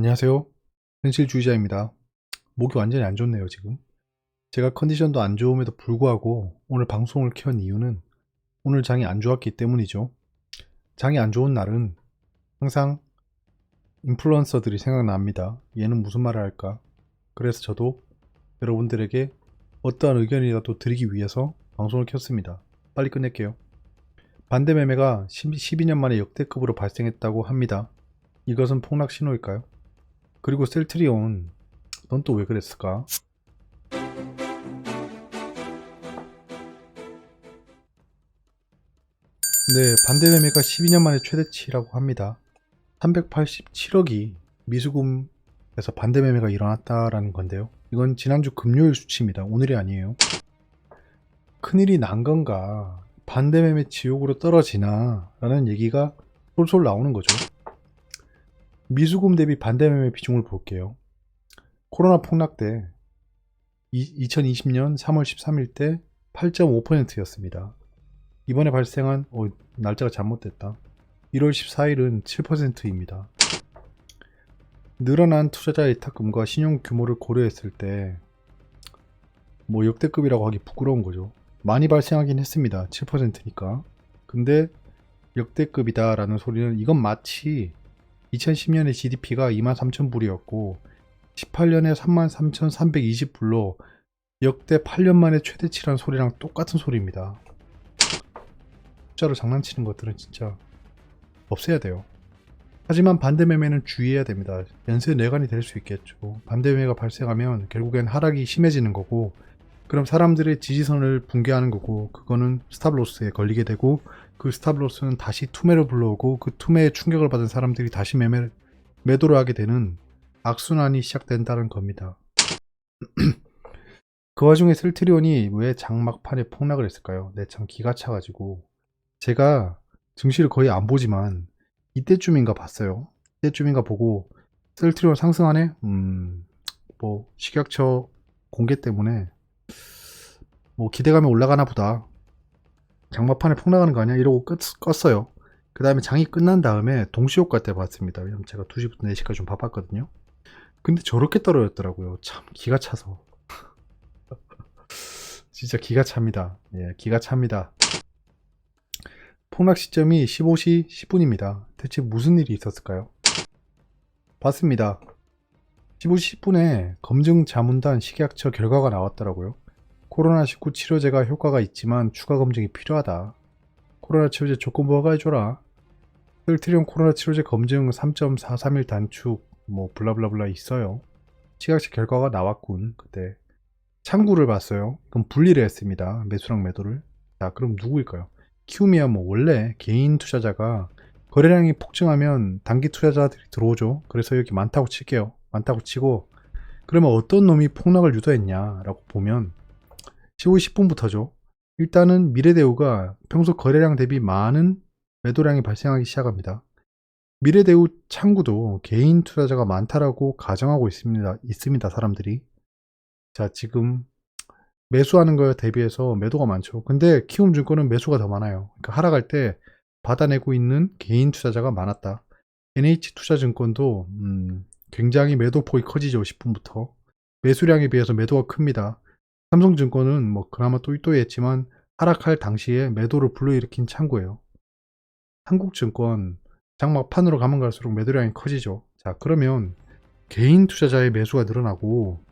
안녕하세요. 현실주의자입니다. 목이 완전히 안 좋네요, 지금. 제가 컨디션도 안 좋음에도 불구하고 오늘 방송을 켠 이유는 오늘 장이 안 좋았기 때문이죠. 장이 안 좋은 날은 항상 인플루언서들이 생각납니다. 얘는 무슨 말을 할까? 그래서 저도 여러분들에게 어떠한 의견이라도 드리기 위해서 방송을 켰습니다. 빨리 끝낼게요. 반대 매매가 12년 만에 역대급으로 발생했다고 합니다. 이것은 폭락 신호일까요? 그리고 셀트리온, 넌 또 왜 그랬을까? 네, 반대 매매가 12년 만에 최대치라고 합니다. 387억이 미수금에서 반대 매매가 일어났다라는 건데요. 이건 지난주 금요일 수치입니다. 오늘이 아니에요. 큰일이 난 건가? 반대 매매 지옥으로 떨어지나? 라는 얘기가 솔솔 나오는 거죠. 미수금 대비 반대 매매 비중을 볼게요. 코로나 폭락 때 2020년 3월 13일 때 8.5%였습니다. 이번에 발생한 날짜가 잘못됐다. 1월 14일은 7%입니다. 늘어난 투자자 예탁금과 신용 규모를 고려했을 때 역대급이라고 하기 부끄러운 거죠. 많이 발생하긴 했습니다. 7%니까. 근데 역대급이다 라는 소리는 이건 마치 2010년에 GDP가 23,000불이었고 18년에 33,320불로 역대 8년 만에 최대치란 소리랑 똑같은 소리입니다. 숫자로 장난치는 것들은 진짜 없애야 돼요. 하지만 반대 매매는 주의해야 됩니다. 연쇄 내관이 될 수 있겠죠. 반대 매매가 발생하면 결국엔 하락이 심해지는 거고, 그럼 사람들의 지지선을 붕괴하는 거고, 그거는 스탑로스에 걸리게 되고, 그 스탑로스는 다시 투매를 불러오고, 그 투매에 충격을 받은 사람들이 다시 매도를 하게 되는 악순환이 시작된다는 겁니다. 그 와중에 셀트리온이 왜 장막판에 폭락을 했을까요? 네, 참 기가 차가지고 제가 증시를 거의 안 보지만 이때쯤인가 봤어요. 이때쯤인가 보고 셀트리온 상승하네? 식약처 공개 때문에 기대감이 올라가나 보다. 장막판에 폭락하는 거 아니야? 이러고 껐어요. 그 다음에 장이 끝난 다음에 동시효과 때 봤습니다. 왜냐면 제가 2시부터 4시까지 좀 바빴거든요. 근데 저렇게 떨어졌더라고요. 참 기가 차서. 진짜 기가 찹니다. 예, 기가 찹니다. 폭락 시점이 15시 10분입니다. 대체 무슨 일이 있었을까요? 봤습니다. 15시 10분에 검증 자문단 식약처 결과가 나왔더라고요. 코로나19 치료제가 효과가 있지만 추가 검증이 필요하다. 코로나 치료제 조건부 허가해줘라. 셀트리온 코로나 치료제 검증 3.431 단축 블라블라블라 있어요. 식약처 결과가 나왔군. 그때 창구를 봤어요. 그럼 분리를 했습니다. 매수랑 매도를. 자, 그럼 누구일까요? 키움이야 원래 개인 투자자가 거래량이 폭증하면 단기 투자자들이 들어오죠. 그래서 여기 많다고 칠게요. 많다고 치고, 그러면 어떤 놈이 폭락을 유도했냐라고 보면 15시 10분부터죠. 일단은 미래대우가 평소 거래량 대비 많은 매도량이 발생하기 시작합니다. 미래대우 창구도 개인 투자자가 많다라고 가정하고 있습니다. 사람들이. 자, 지금 매수하는 거에 대비해서 매도가 많죠. 근데 키움증권은 매수가 더 많아요. 그러니까 하락할 때 받아내고 있는 개인 투자자가 많았다. NH투자증권도 굉장히 매도폭이 커지죠. 10분부터. 매수량에 비해서 매도가 큽니다. 삼성증권은 그나마 또이또이했지만 하락할 당시에 매도를 불러일으킨 창구예요. 한국증권 장막판으로 가면 갈수록 매도량이 커지죠. 자, 그러면 개인 투자자의 매수가 늘어나고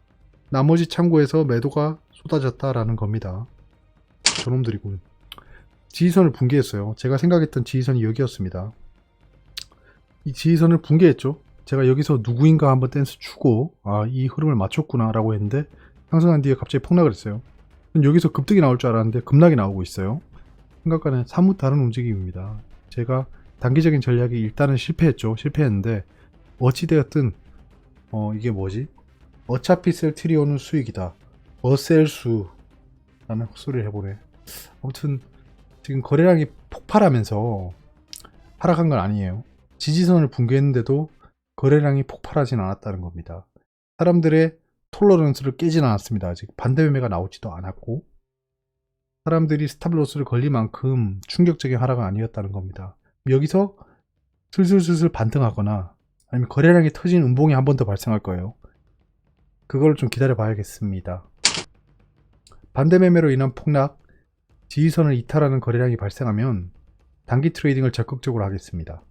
나머지 창구에서 매도가 쏟아졌다라는 겁니다. 저놈들이군. 지지선을 붕괴했어요. 제가 생각했던 지지선이 여기였습니다. 이 지지선을 붕괴했죠. 제가 여기서 누구인가 한번 댄스 추고 이 흐름을 맞췄구나 라고 했는데 상승한 뒤에 갑자기 폭락을 했어요. 여기서 급등이 나올 줄 알았는데 급락이 나오고 있어요. 생각과는 사뭇 다른 움직임입니다. 제가 단기적인 전략이 일단은 실패했는데 어찌되었든 이게 뭐지? 어차피 셀트리온은 수익이다. 어셀수 라는 헛소리를 해보네. 아무튼 지금 거래량이 폭발하면서 하락한 건 아니에요. 지지선을 붕괴했는데도 거래량이 폭발하진 않았다는 겁니다. 사람들의 톨러런스를 깨진 않았습니다. 아직 반대 매매가 나오지도 않았고 사람들이 스탑로스를 걸릴 만큼 충격적인 하락은 아니었다는 겁니다. 여기서 슬슬 반등하거나 아니면 거래량이 터진 음봉이 한 번 더 발생할 거예요. 그걸 좀 기다려 봐야겠습니다. 반대 매매로 인한 폭락, 지지선을 이탈하는 거래량이 발생하면 단기 트레이딩을 적극적으로 하겠습니다.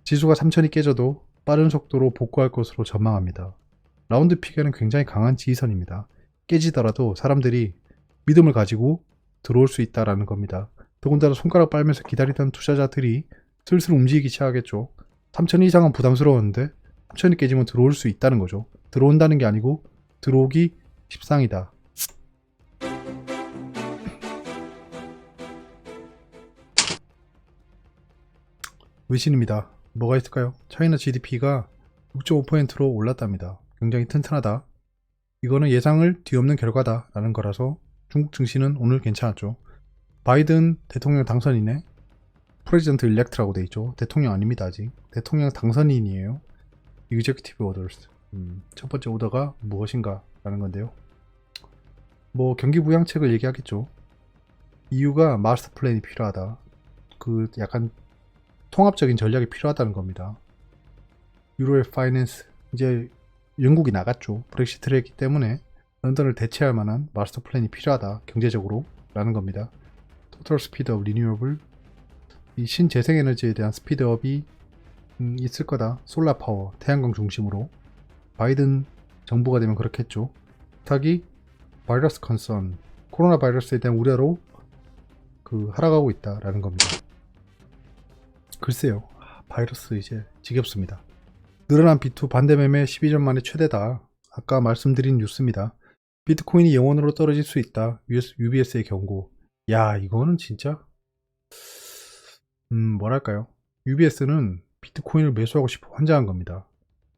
지수가 3000이 깨져도 빠른 속도로 복구할 것으로 전망합니다. 라운드 피겨는 굉장히 강한 지지선입니다. 깨지더라도 사람들이 믿음을 가지고 들어올 수 있다라는 겁니다. 더군다나 손가락 빨면서 기다리던 투자자들이 슬슬 움직이기 시작하겠죠. 3000 이상은 부담스러웠는데 3000이 깨지면 들어올 수 있다는 거죠. 들어온다는 게 아니고 들어오기 십상이다. 외신입니다. 뭐가 있을까요? 차이나 GDP가 6.5%로 올랐답니다. 굉장히 튼튼하다. 이거는 예상을 뒤엎는 결과다라는 거라서 중국 증시는 오늘 괜찮았죠. 바이든 대통령 당선인에 프레지던트 일렉트라고 돼 있죠. 대통령 아닙니다 아직. 대통령 당선인이에요. Executive Orders. 첫 번째 오더가 무엇인가 라는 건데요. 뭐 경기 부양책을 얘기하겠죠. EU가 마스터 플랜이 필요하다. 그 약간 통합적인 전략이 필요하다는 겁니다. 유로의 파이낸스, 이제 영국이 나갔죠. 브렉시트를 했기 때문에 런던을 대체할 만한 마스터 플랜이 필요하다. 경제적으로 라는 겁니다. 토탈 스피드업 리뉴어블, 이 신재생에너지에 대한 스피드업이 있을 거다. 솔라 파워, 태양광 중심으로. 바이든 정부가 되면 그렇겠죠. 부탁이 바이러스 컨선, 코로나 바이러스에 대한 우려로 하락하고 있다라는 겁니다. 글쎄요, 바이러스 이제 지겹습니다. 늘어난 비투 반대 매매 12년 만에 최대다. 아까 말씀드린 뉴스입니다. 비트코인이 영원으로 떨어질 수 있다. UBS의 경고. 야, 이거는 진짜 뭐랄까요? UBS는 비트코인을 매수하고 싶어 환장한 겁니다.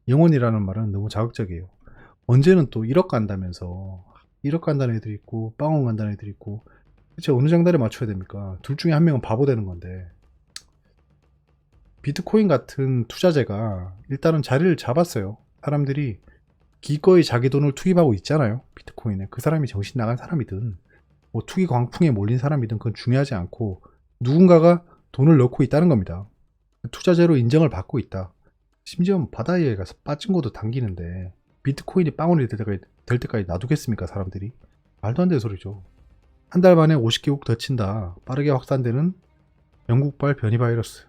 영원이라는 말은 너무 자극적이에요. 언제는 또 1억 간다면서 1억 간다는 애들이 있고 빵원 간다는 애들이 있고 대체 어느 장단에 맞춰야 됩니까? 둘 중에 한 명은 바보 되는 건데 비트코인 같은 투자재가 일단은 자리를 잡았어요. 사람들이 기꺼이 자기 돈을 투입하고 있잖아요. 비트코인에. 그 사람이 정신 나간 사람이든 뭐 투기 광풍에 몰린 사람이든 그건 중요하지 않고 누군가가 돈을 넣고 있다는 겁니다. 투자재로 인정을 받고 있다. 심지어 바다에 가서 빠진 것도 당기는데 비트코인이 빵원이 될 때까지 놔두겠습니까 사람들이? 말도 안 되는 소리죠. 한 달 만에 50개국 더 친다. 빠르게 확산되는 영국발 변이 바이러스.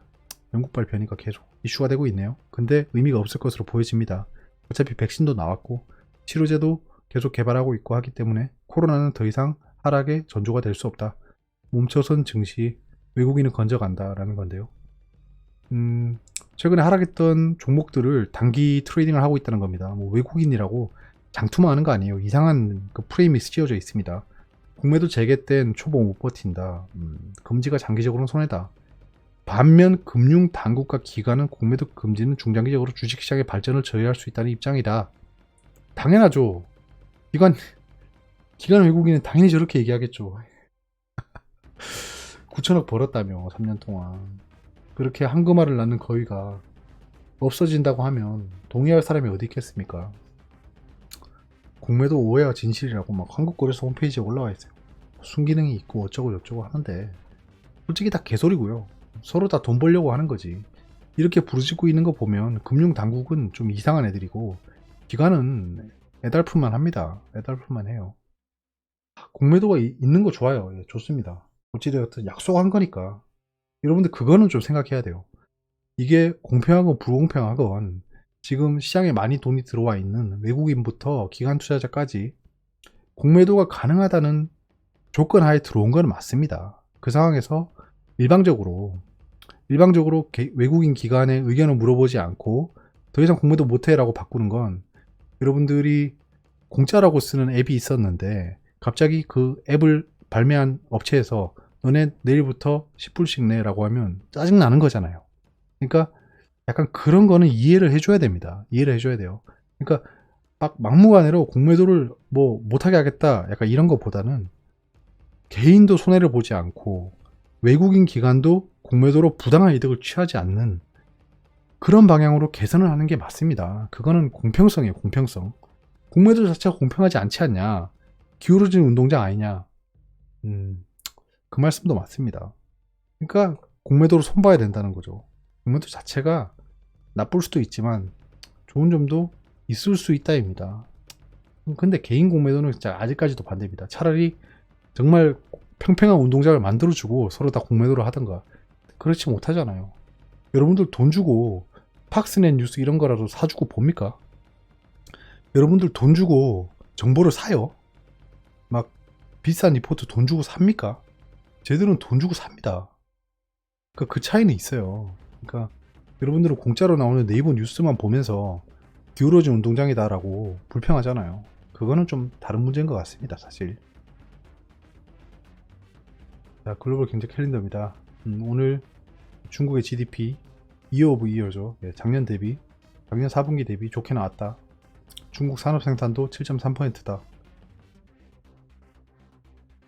영국발 변이가 계속 이슈가 되고 있네요. 근데 의미가 없을 것으로 보여집니다. 어차피 백신도 나왔고 치료제도 계속 개발하고 있고 하기 때문에 코로나는 더 이상 하락의 전조가 될 수 없다. 멈춰선 증시, 외국인은 건져간다 라는 건데요. 최근에 하락했던 종목들을 단기 트레이딩을 하고 있다는 겁니다. 뭐 외국인이라고 장투만 하는 거 아니에요. 이상한 그 프레임이 쓰여져 있습니다. 공매도 재개된 초보 못 버틴다. 금지가 장기적으로는 손해다. 반면 금융 당국과 기관은 공매도 금지는 중장기적으로 주식시장의 발전을 저해할 수 있다는 입장이다. 당연하죠. 기관 외국인은 당연히 저렇게 얘기하겠죠. 9천억 벌었다며 3년 동안. 그렇게 한금알을 낳는 거위가 없어진다고 하면 동의할 사람이 어디 있겠습니까? 공매도 오해와 진실이라고 막 한국거래소 홈페이지에 올라와 있어요. 순기능이 있고 어쩌고 저쩌고 하는데 솔직히 다 개소리고요. 서로 다 돈 벌려고 하는 거지. 이렇게 부르짖고 있는 거 보면 금융당국은 좀 이상한 애들이고 기관은 애달품만 합니다. 애달품만 해요. 공매도가 있는 거 좋아요. 예, 좋습니다. 어찌되었든 약속한 거니까 여러분들 그거는 좀 생각해야 돼요. 이게 공평하건 불공평하건 지금 시장에 많이 돈이 들어와 있는 외국인부터 기관 투자자까지 공매도가 가능하다는 조건 하에 들어온 건 맞습니다. 그 상황에서 일방적으로 외국인 기관의 의견을 물어보지 않고 더 이상 공매도 못해 라고 바꾸는 건 여러분들이 공짜라고 쓰는 앱이 있었는데 갑자기 그 앱을 발매한 업체에서 너네 내일부터 10불씩 내 라고 하면 짜증나는 거잖아요. 그러니까 약간 그런 거는 이해를 해줘야 됩니다. 이해를 해줘야 돼요. 그러니까 막 막무가내로 공매도를 뭐 못하게 하겠다 약간 이런 것보다는 개인도 손해를 보지 않고 외국인 기관도 공매도로 부당한 이득을 취하지 않는 그런 방향으로 개선을 하는 게 맞습니다. 그거는 공평성이에요. 공평성. 공매도 자체가 공평하지 않지 않냐. 기울어진 운동장 아니냐. 그 말씀도 맞습니다. 그러니까 공매도로 손봐야 된다는 거죠. 공매도 자체가 나쁠 수도 있지만 좋은 점도 있을 수 있다입니다. 근데 개인 공매도는 진짜 아직까지도 반대입니다. 차라리 정말 평평한 운동장을 만들어주고 서로 다 공매도를 하던가. 그렇지 못하잖아요. 여러분들 돈 주고 팍스넷 뉴스 이런 거라도 사주고 봅니까? 여러분들 돈 주고 정보를 사요? 막 비싼 리포트 돈 주고 삽니까? 쟤들은 돈 주고 삽니다. 그러니까 그 차이는 있어요. 그러니까 여러분들은 공짜로 나오는 네이버 뉴스만 보면서 기울어진 운동장이다라고 불평하잖아요. 그거는 좀 다른 문제인 것 같습니다, 사실. 자, 글로벌 경제 캘린더입니다. 오늘 중국의 GDP 이어 오브 이어죠. 작년 4분기 대비 좋게 나왔다. 중국 산업 생산도 7.3%다.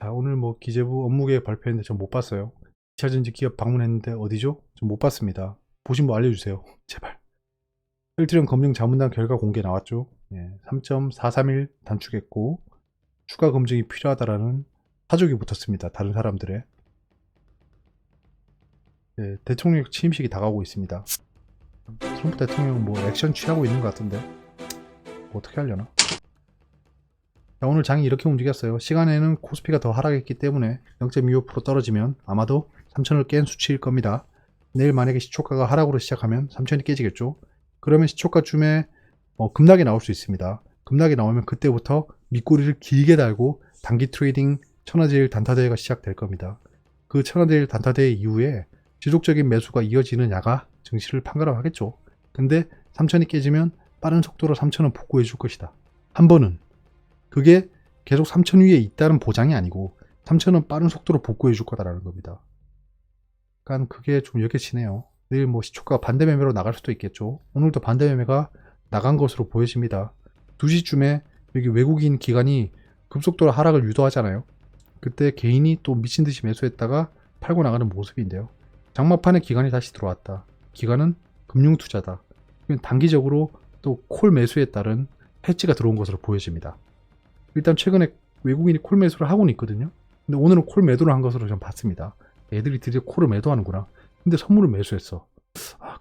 자, 오늘 뭐 기재부 업무계획 발표했는데 전 못 봤어요. 2차전지 기업 방문했는데 어디죠? 전 못 봤습니다. 보신 분 알려주세요. 제발. 셀트리온 검증 자문단 결과 공개 나왔죠. 3.431 단축했고 추가 검증이 필요하다라는 사족이 붙었습니다. 다른 사람들의. 대통령 취임식이 다가오고 있습니다. 트럼프 대통령 뭐 액션 취하고 있는 것 같은데 뭐 어떻게 하려나? 자, 오늘 장이 이렇게 움직였어요. 시간에는 코스피가 더 하락했기 때문에 0.25% 떨어지면 아마도 3천을 깬 수치일 겁니다. 내일 만약에 시초가가 하락으로 시작하면 3천이 깨지겠죠. 그러면 시초가쯤에 급락이 나올 수 있습니다. 급락이 나오면 그때부터 밑꼬리를 길게 달고 단기 트레이딩 천하제일 단타대회가 시작될 겁니다. 그 천하제일 단타대회 이후에 지속적인 매수가 이어지느냐가 증시를 판가름하겠죠. 근데 3천이 깨지면 빠른 속도로 3천은 복구해 줄 것이다. 한 번은. 그게 계속 3천 위에 있다는 보장이 아니고 3천은 빠른 속도로 복구해 줄 거다라는 겁니다. 그러니까 그게 좀 여겨지네요. 내일 뭐 시초가가 반대 매매로 나갈 수도 있겠죠. 오늘도 반대 매매가 나간 것으로 보여집니다. 2시쯤에 여기 외국인 기관이 급속도로 하락을 유도하잖아요. 그때 개인이 또 미친듯이 매수했다가 팔고 나가는 모습인데요. 장마판에 기관이 다시 들어왔다. 기관은 금융투자다. 단기적으로 또 콜 매수에 따른 해지가 들어온 것으로 보여집니다. 일단 최근에 외국인이 콜 매수를 하고는 있거든요. 근데 오늘은 콜 매도를 한 것으로 좀 봤습니다. 애들이 드디어 콜을 매도하는구나. 근데 선물을 매수했어.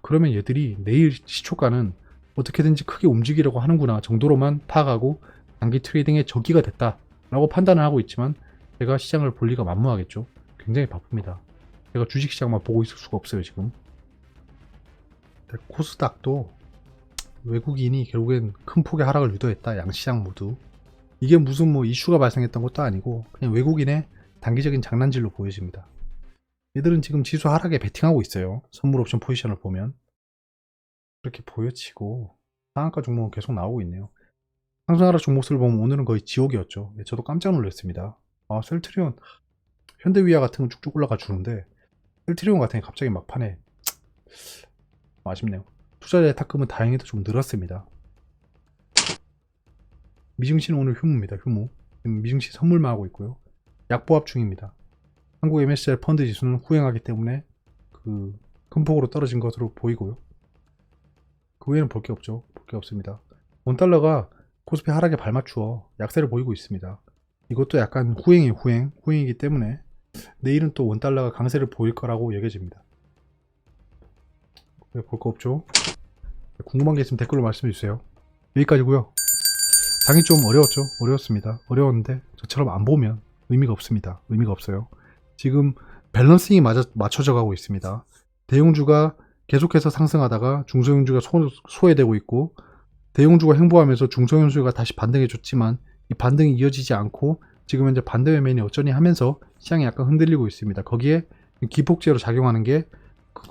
그러면 얘들이 내일 시초가는 어떻게든지 크게 움직이려고 하는구나 정도로만 파악하고 단기 트레이딩의 적기가 됐다라고 판단을 하고 있지만 제가 시장을 볼 리가 만무하겠죠. 굉장히 바쁩니다. 제가 주식시장만 보고 있을 수가 없어요 지금. 코스닥도 외국인이 결국엔 큰 폭의 하락을 유도했다. 양시장 모두. 이게 무슨 뭐 이슈가 발생했던 것도 아니고 그냥 외국인의 단기적인 장난질로 보여집니다. 얘들은 지금 지수 하락에 베팅하고 있어요. 선물 옵션 포지션을 보면 그렇게 보여지고 상한가 종목은 계속 나오고 있네요. 상승하락 종목수를 보면 오늘은 거의 지옥이었죠. 저도 깜짝 놀랐습니다. 셀트리온, 현대위아 같은 건 쭉쭉 올라가 주는데 셀트리온 같은 게 갑자기 막판에 아쉽네요. 투자자의 탁금은 다행히도 좀 늘었습니다. 미증시는 오늘 휴무입니다. 휴무. 미증시 선물만 하고 있고요. 약보합 중입니다. 한국 MSCI 펀드 지수는 후행하기 때문에 큰 폭으로 떨어진 것으로 보이고요. 그 외에는 볼 게 없죠. 볼 게 없습니다. 원달러가 코스피 하락에 발맞추어 약세를 보이고 있습니다. 이것도 약간 후행이에요. 후행이기 때문에 내일은 또 원달러가 강세를 보일 거라고 여겨집니다. 볼 거 없죠. 궁금한 게 있으면 댓글로 말씀해 주세요. 여기까지고요. 장이 좀 어려웠죠. 어려웠습니다. 어려웠는데 저처럼 안 보면 의미가 없습니다. 의미가 없어요. 지금 밸런싱이 맞춰져 가고 있습니다. 대형주가 계속해서 상승하다가 중소형주가 소외되고 있고 대형주가 횡보하면서 중소형주가 다시 반등해 줬지만 이 반등이 이어지지 않고 지금 현재 반대 매매니 어쩌니 하면서 시장이 약간 흔들리고 있습니다. 거기에 기폭제로 작용하는 게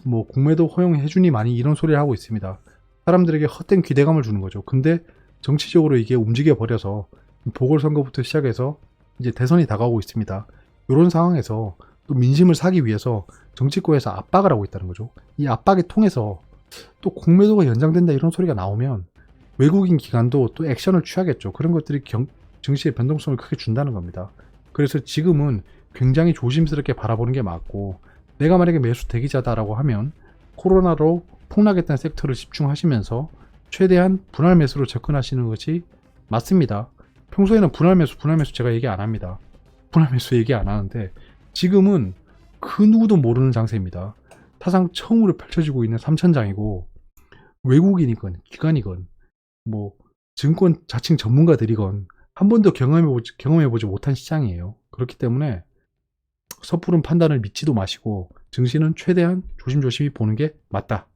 뭐 공매도 허용해 주니 많이 이런 소리를 하고 있습니다. 사람들에게 헛된 기대감을 주는 거죠. 근데 정치적으로 이게 움직여 버려서 보궐선거부터 시작해서 이제 대선이 다가오고 있습니다. 이런 상황에서 또 민심을 사기 위해서 정치권에서 압박을 하고 있다는 거죠. 이 압박에 통해서 또 공매도가 연장된다 이런 소리가 나오면 외국인 기관도 또 액션을 취하겠죠. 그런 것들이 증시의 변동성을 크게 준다는 겁니다. 그래서 지금은 굉장히 조심스럽게 바라보는 게 맞고 내가 만약에 매수 대기자다라고 하면 코로나로 폭락했던 섹터를 집중하시면서 최대한 분할 매수로 접근하시는 것이 맞습니다. 평소에는 분할 매수 제가 얘기 안 합니다. 분할 매수 얘기 안 하는데 지금은 그 누구도 모르는 장세입니다. 사상 처음으로 펼쳐지고 있는 3천장이고 외국인이건 기관이건 뭐 증권 자칭 전문가들이건 한 번도 경험해보지 못한 시장이에요. 그렇기 때문에 섣부른 판단을 믿지도 마시고 증시는 최대한 조심조심히 보는 게 맞다.